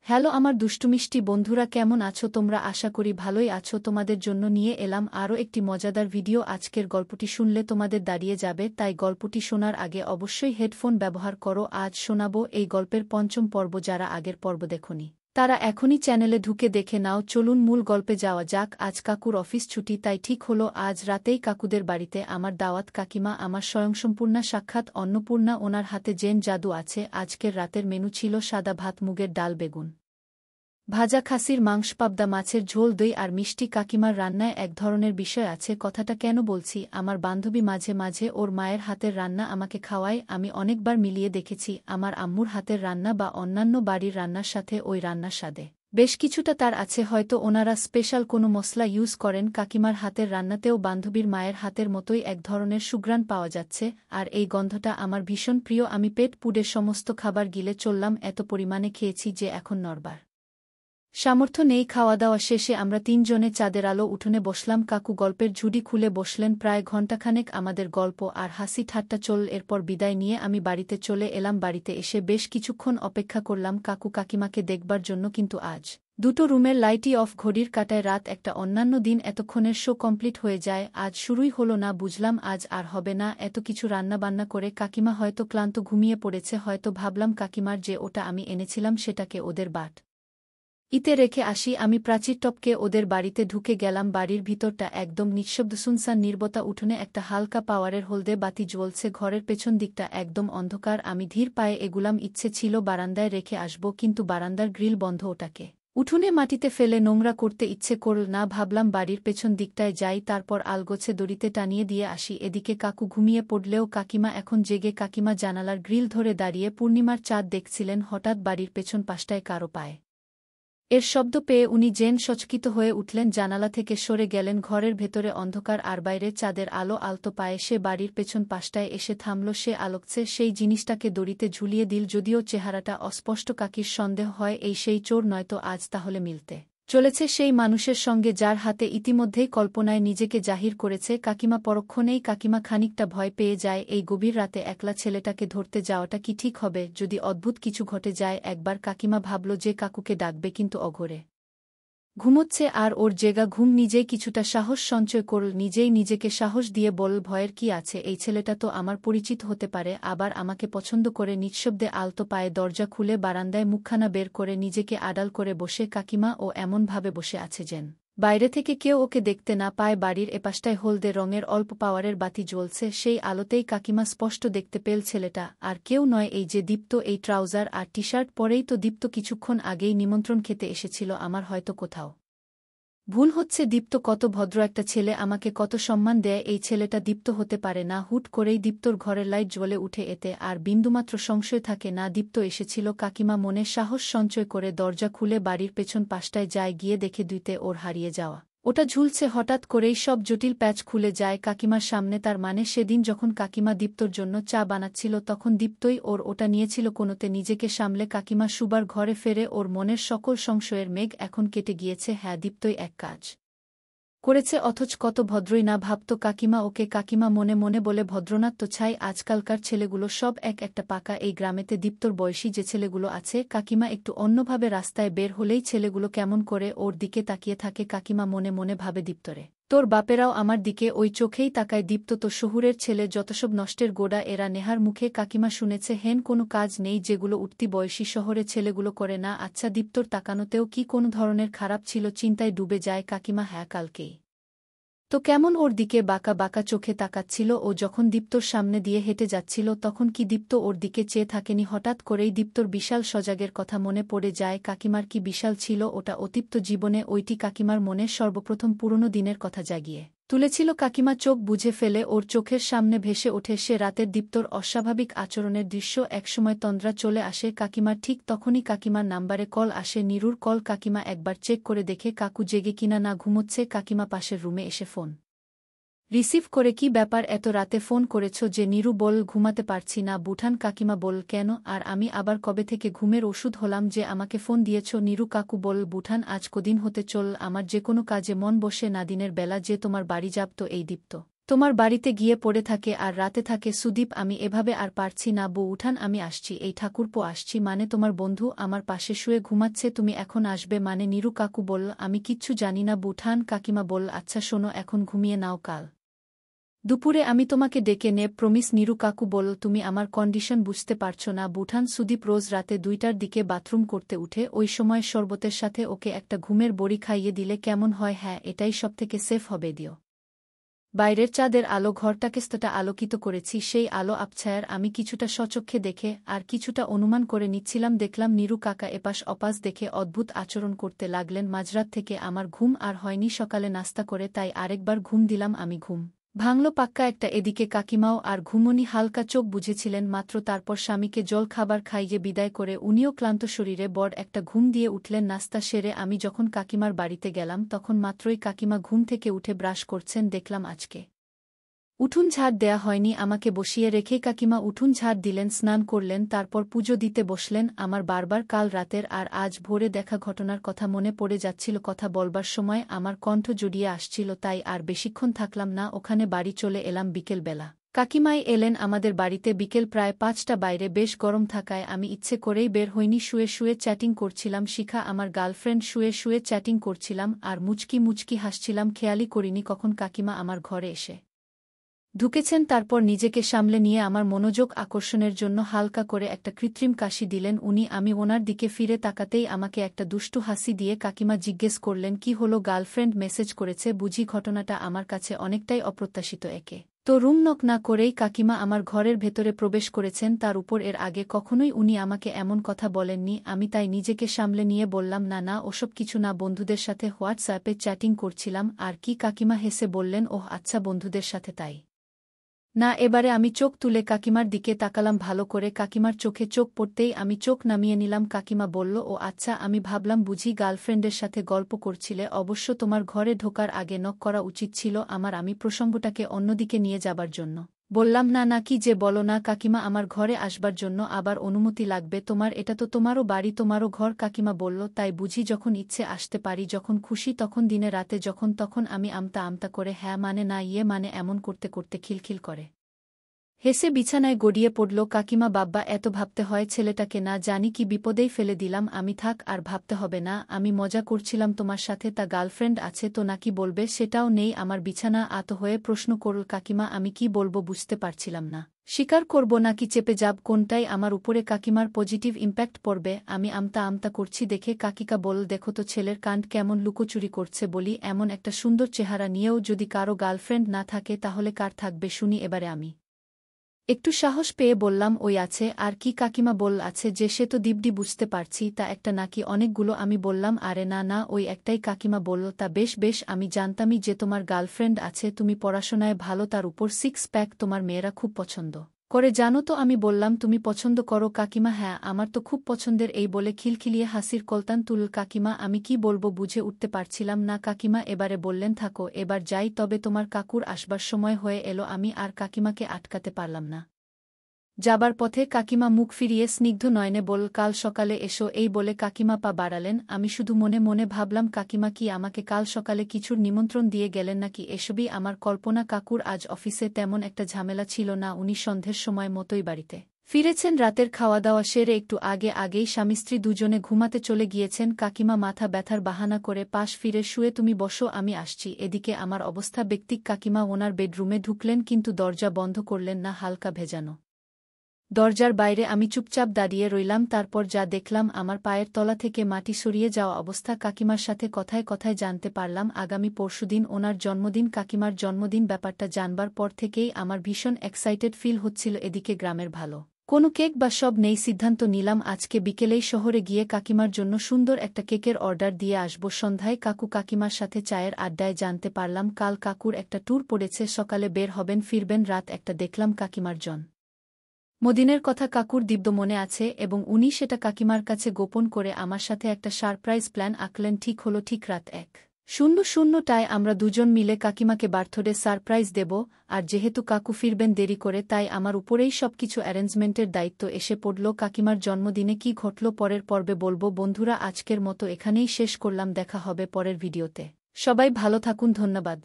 Hello আমার দুষ্টুমিষ্টি বন্ধুরা, কেমন আছো তোমরা? আশা করি ভালোই আছো। তোমাদের জন্য নিয়ে এলাম আরও একটি মজাদার ভিডিও। আজকের গল্পটি শুনলে তোমাদের দাঁড়িয়ে যাবে, তাই গল্পটি শোনার আগে অবশ্যই হেডফোন ব্যবহার করো। আজ শোনাবো এই গল্পের পঞ্চম পর্ব। যারা আগের পর্ব দেখোনি তারা এখনই চ্যানেলে ঢুকে দেখে নাও। চলুন মূল গল্পে যাওয়া যাক। আজ কাকুর অফিস ছুটি, তাই ঠিক হলো আজ রাতেই কাকুদের বাড়িতে আমার দাওয়াত। কাকিমা আমার স্বয়ংসম্পূর্ণা সাক্ষাৎ অন্নপূর্ণা, ওনার হাতে জেন জাদু আছে। আজকের রাতের মেনু ছিল সাদা ভাত, মুগের ডাল, বেগুন ভাজা, খাসির মাংস, পাবদা মাছের ঝোল, দই আর মিষ্টি। কাকিমার রান্নায় এক ধরনের বিষয় আছে। কথাটা কেন বলছি, আমার বান্ধবী মাঝে মাঝে ওর মায়ের হাতের রান্না আমাকে খাওয়ায়। আমি অনেকবার মিলিয়ে দেখেছি আমার আম্মুর হাতের রান্না বা অন্যান্য বাড়ির রান্নার সাথে ওই রান্নার স্বাদে বেশ কিছুটা তার আছে। হয়তো ওনারা স্পেশাল কোনো মশলা ইউজ করেন। কাকিমার হাতের রান্নাতেও বান্ধবীর মায়ের হাতের মতোই এক ধরনের সুঘ্রাণ পাওয়া যাচ্ছে, আর এই গন্ধটা আমার ভীষণ প্রিয়। আমি পেট পুড়ে সমস্ত খাবার গিলে চললাম, এত পরিমাণে খেয়েছি যে এখন নড়বার সামর্থ্য নেই। খাওয়া দাওয়া শেষে আমরা তিনজনে চাঁদের আলো উঠোনে বসলাম। কাকু গল্পের ঝুড়ি খুলে বসলেন। প্রায় ঘণ্টাখানেক আমাদের গল্প আর হাসি ঠাট্টা চল। এরপর বিদায় নিয়ে আমি বাড়িতে চলে এলাম। বাড়িতে এসে বেশ কিছুক্ষণ অপেক্ষা করলাম কাকু কাকিমাকে দেখবার জন্য, কিন্তু আজ দুটো রুমের লাইটই অফ। ঘড়ির কাঁটায় রাত একটা। অন্যান্য দিন এতক্ষণের শো কমপ্লিট হয়ে যায়, আজ শুরুই হলো না। বুঝলাম আজ আর হবে না এত কিছু রান্নাবান্না করে। কাকিমা হয়তো ক্লান্ত, ঘুমিয়ে পড়েছে। হয়তো ভাবলাম কাকিমার যে ওটা আমি এনেছিলাম সেটাকে ওদের বাট ইতে রেখে আসি। আমি প্রাচীর টপকে ওদের বাড়িতে ঢুকে গেলাম। বাড়ির ভিতরটা একদম নিঃশব্দ, সুনসান, নীরবতা। উঠোনে একটা হালকা পাওয়ারের হলদে বাতি জ্বলছে। ঘরের পেছন দিকটা একদম অন্ধকার। আমি ধীর পায়ে এগুলাম। ইচ্ছে ছিল বারান্দায় রেখে আসব, কিন্তু বারান্দার গ্রিল বন্ধ। ওটাকে উঠোনে মাটিতে ফেলে নোংরা করতে ইচ্ছে করল না। ভাবলাম বাড়ির পেছন দিকটায় যাই, তারপর আলগোছে দড়িতে টানিয়ে দিয়ে আসি। এদিকে কাকু ঘুমিয়ে পড়লেও কাকিমা এখন জেগে। কাকিমা জানালার গ্রিল ধরে দাঁড়িয়ে পূর্ণিমার চাঁদ দেখছিলেন। হঠাৎ বাড়ির পেছন পাশটায় কারো পায়ে এর শব্দ পেয়ে উনি যেন সচকিত হয়ে উঠলেন, জানালা থেকে সরে গেলেন। ঘরের ভেতরে অন্ধকার আর বাইরে চাঁদের আলো। আলতো পায়ে সে বাড়ির পেছন পাশটায় এসে থামল। সে আলোকছে সেই জিনিসটাকে দড়িতে ঝুলিয়ে দিল। যদিও চেহারাটা অস্পষ্ট, কাকির সন্দেহ হয় এই সেই চোর, নয়তো আজ তাহলে মিলতে চলেছে সেই মানুষের সঙ্গে যার হাতে ইতিমধ্যেই কল্পনায় নিজেকে জাহির করেছে কাকিমা। পরক্ষণেই কাকিমা খানিকটা ভয় পেয়ে যায়। এই গভীর রাতে একলা ছেলেটাকে ধরতে যাওয়াটা কি ঠিক হবে? যদি অদ্ভুত কিছু ঘটে যায়। একবার কাকিমা ভাবল যে কাকুকে ডাকবে, কিন্তু অঘোরে ঘুমোচ্ছে আর ওর জেগা ঘুম নিজেই কিছুটা সাহস সঞ্চয় করল। নিজেই নিজেকে সাহস দিয়ে বলল, ভয়ের কি আছে? এই ছেলেটা তো আমার পরিচিত হতে পারে, আবার আমাকে পছন্দ করে। নিঃশব্দে আলতো পায়ে দরজা খুলে বারান্দায় মুখখানা বের করে নিজেকে আড়াল করে বসে কাকিমা। ও এমনভাবে বসে আছে যেন বাইরে থেকে কেউ ওকে দেখতে না পায়। বাড়ির এপাশটায় হলদে রঙের অল্প পাওয়ারের বাতি জ্বলছে। সেই আলোতেই কাকিমা স্পষ্ট দেখতে পেল ছেলেটা আর কেউ নয়, এই যে দীপ্ত। এই ট্রাউজার আর টি শার্ট পরেই তো দীপ্ত কিছুক্ষণ আগেই নিমন্ত্রণ খেতে এসেছিল। আমার হয়তো কোথাও ভুল হচ্ছে। দীপ্ত কত ভদ্র একটা ছেলে, আমাকে কত সম্মান দেয়। এই ছেলেটা দীপ্ত হতে পারে না। হুট করেই দীপ্তর ঘরের লাইট জ্বলে উঠে, এতে আর বিন্দুমাত্র সংশয় থাকে না দীপ্ত এসেছিল। কাকিমা মনে সাহস সঞ্চয় করে দরজা খুলে বাড়ির পেছন পাশটায় যায়। গিয়ে দেখে দুইতে ওর হারিয়ে যাওয়া ওটা ঝুলছে। হঠাৎ করেই সব জটিল প্যাচ খুলে যায় কাকিমার সামনে। তার মানে সেদিন যখন কাকিমা দীপ্তর জন্য চা বানাচ্ছিল, তখন দীপ্তই ওর ওটা নিয়েছিল। কোনোতে নিজেকে সামলে কাকিমা সুবার ঘরে ফেরে। ওর মনের সকল সংশয়ের মেঘ এখন কেটে গিয়েছে। হ্যাঁ, দীপ্তই এক কাজ করেছে, অথচ কত ভদ্রই না ভাবত কাকিমা ওকে। কাকিমা মনে মনে বলে, ভদ্রনাথ তো ছাই, আজকালকার ছেলেগুলো সব এক একটা পাকা। এই গ্রামেতে দীপ্তর বয়সী যে ছেলেগুলো আছে, কাকিমা একটু অন্যভাবে রাস্তায় বের হলেই ছেলেগুলো কেমন করে ওর দিকে তাকিয়ে থাকে। কাকিমা মনে মনে ভাবে, দীপ্তরে তোর বাপেরাও আমার দিকে ওই চোখেই তাকায়। দীপ্ত তো শহুরের ছেলে, যতসব নষ্টের গোড়া এরা। নেহার মুখে কাকিমা শুনেছে হেন কোনো কাজ নেই যেগুলো উঠতি বয়সী শহরে ছেলেগুলো করে না। আচ্ছা, দীপ্তর তাকানোতেও কি কোনো ধরনের খারাপ ছিল? চিন্তায় ডুবে যায় কাকিমা। হ্যাঁ, কালকেই তো কেমন ওর দিকে বাঁকা বাঁকা চোখে তাকাচ্ছিল। ও যখন দীপ্তর সামনে দিয়ে হেঁটে যাচ্ছিল, তখন কি দীপ্ত ওর দিকে চেয়ে থাকেনি? হঠাৎ করেই দীপ্তর বিশাল সজাগের কথা মনে পড়ে যায়। কাকিমার কি বিশাল ছিল ওটা অতীপ্ত জীবনে। ওইটি কাকিমার মনে সর্বপ্রথম পুরনো দিনের কথা জাগিয়ে তুলেছিল। কাকিমা চোখ বুজে ফেলে। ওর চোখের সামনে ভেসে ওঠে সে রাতের দীপ্তর অস্বাভাবিক আচরণের দৃশ্য। একসময় তন্দ্রা চলে আসে কাকিমার। ঠিক তখনই কাকিমার নাম্বারে কল আসে, নীরুর কল। কাকিমা একবার চেক করে দেখে কাকু জেগে কিনা না ঘুমোচ্ছে। কাকিমা পাশের রুমে এসে ফোন রিসিভ করে, কি ব্যাপার, এত রাতে ফোন করেছ যে? নীরু বল, ঘুমাতে পারছি না বুঠান। কাকিমা বল, কেন? আর আমি আবার কবে থেকে ঘুমের ওষুধ হলাম যে আমাকে ফোন দিয়েছ? নীরু কাকু বল, বুঠান আজ কদিন হতে চল আমার যে কোনো কাজে মন বসে না। দিনের বেলা যে তোমার বাড়ি যাব তো এই দীপ্ত তোমার বাড়িতে গিয়ে পড়ে থাকে আর রাতে থাকে। সুদীপ আমি এভাবে আর পারছি না বউ, উঠান আমি আসছি। এই ঠাকুরপো আসছি মানে তোমার বন্ধু আমার পাশে শুয়ে ঘুমাচ্ছে, তুমি এখন আসবে মানে? নীরু কাকু বলল আমি কিচ্ছু জানি না বুঠান। কাকিমা বলল আচ্ছা শোনো এখন ঘুমিয়ে নাও, কাল দুপুরে আমি তোমাকে ডেকে নে প্রমিস। নীরু কাকু বলল তুমি আমার কন্ডিশন বুঝতে পারছো না বুঠান। সুদীপ রোজ রাতে 2টার দিকে বাথরুম করতে উঠে, ওই সময় শরবতের সাথে ওকে একটা ঘুমের বড়ি খাইয়ে দিলে কেমন হয়? হ্যাঁ এটাই সবথেকে সেফ হবে। দিও বাইরের চাঁদের আলো ঘরটাকে স্তটা আলোকিত করেছি, সেই আলো আবছায়ার আমি কিছুটা স্বচক্ষে দেখে আর কিছুটা অনুমান করে নিচ্ছিলাম। দেখলাম নীরু কাকা এপাশ অপাশ দেখে অদ্ভুত আচরণ করতে লাগলেন। মাঝরাত থেকে আমার ঘুম আর হয়নি, সকালে নাস্তা করে তাই আরেকবার ঘুম দিলাম আমি। ঘুম ভাঙল পাক্কা একটা। এদিকে কাকিমাও আর ঘুমনি, হালকা চোখ বুঝেছিলেন মাত্র, তারপর স্বামীকে জল খাবার খাইয়ে বিদায় করে উনিও ক্লান্ত শরীরে বড় একটা ঘুম দিয়ে উঠলেন। নাস্তা সেরে আমি যখন কাকিমার বাড়িতে গেলাম তখন মাত্রই কাকিমা ঘুম থেকে উঠে ব্রাশ করছেন। দেখলাম আজকে উঠোন ঝাড় দেয়া হয়নি, আমাকে বসিয়ে রেখে কাকিমা উঠোন ঝাড় দিলেন, স্নান করলেন, তারপর পুজো দিতে বসলেন। আমার বারবার কাল রাতের আর আজ ভোরে দেখা ঘটনার কথা মনে পড়ে যাচ্ছিল। কথা বলবার সময় আমার কণ্ঠ জড়িয়ে আসছিল, তাই আর বেশিক্ষণ থাকলাম না, ওখানে বাড়ি চলে এলাম বিকেলবেলা। কাকিমাই এলেন আমাদের বাড়িতে বিকেল প্রায় 5টা। বাইরে বেশ গরম থাকায় আমি ইচ্ছে করেই বের হইনি। শুয়ে শুয়ে চ্যাটিং করছিলাম, শিখা আমার গার্লফ্রেন্ড, শুয়ে শুয়ে চ্যাটিং করছিলাম আর মুচকি মুচকি হাসছিলাম। খেয়ালই করিনি কখন কাকিমা আমার ঘরে এসে ঢুকেছেন। তারপর নিজেকে সামলে নিয়ে আমার মনোযোগ আকর্ষণের জন্য হালকা করে একটা কৃত্রিম কাশি দিলেন উনি। আমি ওনার দিকে ফিরে তাকাতেই আমাকে একটা দুষ্টু হাসি দিয়ে কাকিমা জিজ্ঞেস করলেন কি হলো, গার্লফ্রেন্ড মেসেজ করেছে বুঝি? ঘটনাটা আমার কাছে অনেকটাই অপ্রত্যাশিত। একে তো রুম নক না করেই কাকিমা আমার ঘরের ভেতরে প্রবেশ করেছেন, তার উপর এর আগে কখনোই উনি আমাকে এমন কথা বলেননি। আমি তাই নিজেকে সামলে নিয়ে বললাম না না ওসব কিছু না, বন্ধুদের সাথে হোয়াটসঅ্যাপে চ্যাটিং করছিলাম। আর কি? কাকিমা হেসে বললেন ওহ আচ্ছা বন্ধুদের সাথে, তাই না? এবারে আমি চোখ তুলে কাকিমার দিকে তাকালাম ভালো করে, কাকিমার চোখে চোখ পড়তেই আমি চোখ নামিয়ে নিলাম। কাকিমা বলল ও আচ্ছা। আমি ভাবলাম বুঝি গার্লফ্রেন্ডের সাথে গল্প করছিলে, অবশ্য তোমার ঘরে ঢোকার আগে নক করা উচিত ছিল আমার। আমি প্রসঙ্গটাকে অন্যদিকে নিয়ে যাবার জন্য বললাম না না কি যে বলো না কাকিমা, আমার ঘরে আসবার জন্য আবার অনুমতি লাগবে তোমার? এটা তো তোমারও বাড়ি, তোমারও ঘর। কাকিমা বলল তাই বুঝি? যখন ইচ্ছে আসতে পারি, যখন খুশি তখন, দিনে রাতে যখন তখন। আমি আমতা আমতা করে হ্যাঁ মানে না ইয়ে মানে এমন করতে করতে খিলখিল করে হেসে বিছানায় গড়িয়ে পড়ল। কাকিমা বাব্বা এত ভাবতে হয় ছেলেটাকে, না জানি কি বিপদেই ফেলে দিলাম আমি। থাক আর ভাবতে হবে না, আমি মজা করছিলাম তোমার সাথে। তা গার্লফ্রেন্ড আছে তো নাকি বলবে? সেটাও নেই আমার। বিছানা আত হয়ে প্রশ্ন করল কাকিমা। আমি কি বলবো বুঝতে পারছিলাম না, স্বীকার করব নাকি চেপে যাব, কোনটাই আমার উপরে কাকিমার পজিটিভ ইম্প্যাক্ট পড়বে। আমি আমতা আমতা করছি দেখে কাকিকা বলল দেখো তো ছেলের কাণ্ড কেমন, লুকোচুরি করছে বলি। এমন একটা সুন্দর চেহারা নিয়েও যদি কারো গার্লফ্রেন্ড না থাকে তাহলে কার থাকবে শুনি? এবারে আমি একটু সাহস পেয়ে বললাম ওই আছে। আর কি? কাকিমা বলল আছে যে, সে তো দিব্যি বুঝতে পারছি, তা একটা নাকি অনেকগুলো? আমি বললাম আরে না না ওই একটাই। কাকিমা বলল তা বেশ বেশ, আমি জানতামই যে তোমার গার্লফ্রেন্ড আছে, তুমি পড়াশোনায় ভালো, তার উপর 6 প্যাক, তোমার মেয়েরা খুব পছন্দ করে জানো তো? আমি বললাম তুমি পছন্দ করো? কাকিমা হ্যাঁ আমার তো খুব পছন্দের। এই বলে খিলখিলিয়ে হাসির কলতান তুলল কাকিমা। আমি কি বলবো বুঝে উঠতে পারছিলাম না। কাকিমা এবারে বললেন থাকো এবার যাই, তবে তোমার কাকুর আসবার সময় হয়ে এলো। আমি আর কাকিমাকে আটকাতে পারলাম না। যাবার পথে কাকিমা মুখ ফিরিয়ে স্নিগ্ধ নয়নে বলল কাল সকালে এসো। এই বলে কাকিমা পা বাড়ালেন। আমি শুধু মনে মনে ভাবলাম কাকিমা কি আমাকে কাল সকালে কিছুর নিমন্ত্রণ দিয়ে গেলেন নাকি? এসবই আমার কল্পনা। কাকুর আজ অফিসে তেমন একটা ঝামেলা ছিল না, উনি সন্ধ্যের সময় মতোই বাড়িতে ফিরেছেন। রাতের খাওয়া দাওয়া সেরে একটু আগেই স্বামী স্ত্রী দুজনে ঘুমাতে চলে গিয়েছেন। কাকিমা মাথা ব্যথার বাহানা করে পাশ ফিরে শুয়ে তুমি বসো আমি আসছি। এদিকে আমার অবস্থা বেক্তিক। কাকিমা ওনার বেডরুমে ঢুকলেন কিন্তু দরজা বন্ধ করলেন না, হালকা ভেজানো দরজার বাইরে আমি চুপচাপ দাঁড়িয়ে রইলাম। তারপর যা দেখলাম, আমার পায়ের তলা থেকে মাটি সরিয়ে যাওয়া অবস্থা। কাকিমার সাথে কথায় কথায় জানতে পারলাম আগামী পরশুদিন ওনার জন্মদিন। কাকিমার জন্মদিন, ব্যাপারটা জানবার পর থেকেই আমার ভীষণ এক্সাইটেড ফিল হচ্ছিল। এদিকে গ্রামের ভালো কোনো কেক বা সব নেই, সিদ্ধান্ত নিলাম আজকে বিকেলেই শহরে গিয়ে কাকিমার জন্য সুন্দর একটা কেকের অর্ডার দিয়ে আসব। সন্ধ্যায় কাকু কাকিমার সাথে চায়ের আড্ডায় জানতে পারলাম কাল কাকুর একটা ট্যুর পড়েছে, সকালে বের হবেন, ফিরবেন রাত 1টা। দেখলাম কাকিমার মদিনের কথা কাকুর দিব্য মনে আছে এবং উনি সেটা কাকিমার কাছে গোপন করে আমার সাথে একটা সারপ্রাইজ প্ল্যান আঁকলেন। ঠিক হলো, ঠিক রাত 1:00টায় আমরা দুজন মিলে কাকিমাকে বার্থডে সারপ্রাইজ দেব। আর যেহেতু কাকু ফিরবেন দেরি করে, তাই আমার উপরেই সবকিছু অ্যারেঞ্জমেন্টের দায়িত্ব এসে পড়ল। কাকিমার জন্মদিনে কি ঘটল পরের পর্বে বলবো। বন্ধুরা আজকের মতো এখানেই শেষ করলাম, দেখা হবে পরের ভিডিওতে। সবাই ভালো থাকুন, ধন্যবাদ।